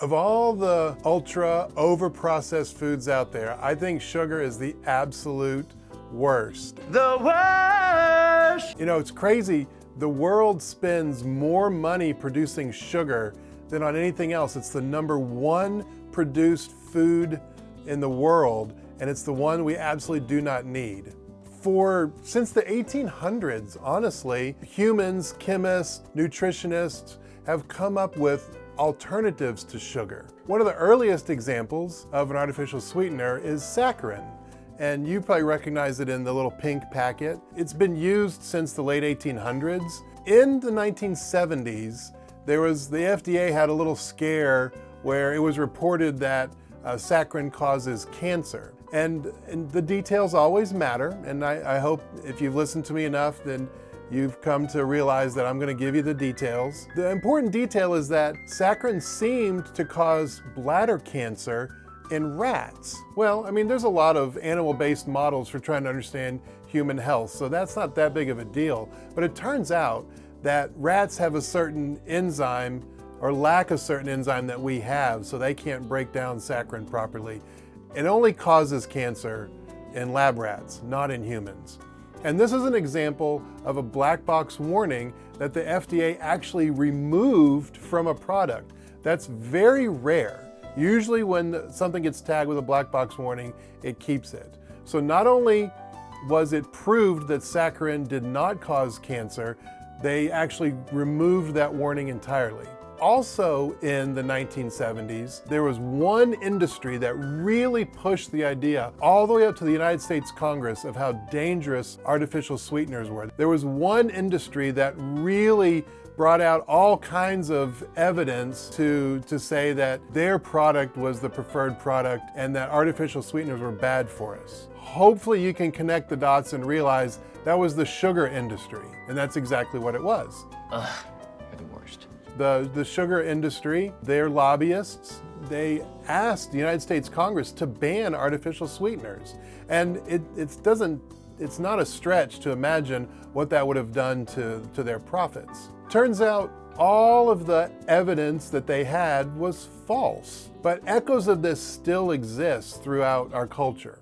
Of all the ultra over-processed foods out there, I think sugar is the absolute worst. The worst! You know, it's crazy. The world spends more money producing sugar than on anything else. It's the #1 produced food in the world, and it's the one we absolutely do not need. Since the 1800s, honestly, humans, chemists, nutritionists have come up with alternatives to sugar. One of the earliest examples of an artificial sweetener is saccharine, and you probably recognize it in the little pink packet. It's been used since the late 1800s. In the 1970s, the FDA had a little scare where it was reported that saccharine causes cancer. And the details always matter, and I hope if you've listened to me enough, then you've come to realize that I'm going to give you the details. The important detail is that saccharin seemed to cause bladder cancer in rats. Well, I mean, there's a lot of animal-based models for trying to understand human health, so that's not that big of a deal. But it turns out that rats have a certain enzyme or lack a certain enzyme that we have, so they can't break down saccharin properly. It only causes cancer in lab rats, not in humans. And this is an example of a black box warning that the FDA actually removed from a product. That's very rare. Usually when something gets tagged with a black box warning, it keeps it. So not only was it proved that saccharin did not cause cancer, they actually removed that warning entirely. Also in the 1970s, there was one industry that really pushed the idea all the way up to the United States Congress of how dangerous artificial sweeteners were. There was one industry that really brought out all kinds of evidence to say that their product was the preferred product and that artificial sweeteners were bad for us. Hopefully you can connect the dots and realize that was the sugar industry, and that's exactly what it was. Ugh, you're the worst. The sugar industry, their lobbyists, they asked the United States Congress to ban artificial sweeteners. And it's not a stretch to imagine what that would have done to their profits. Turns out all of the evidence that they had was false. But echoes of this still exist throughout our culture.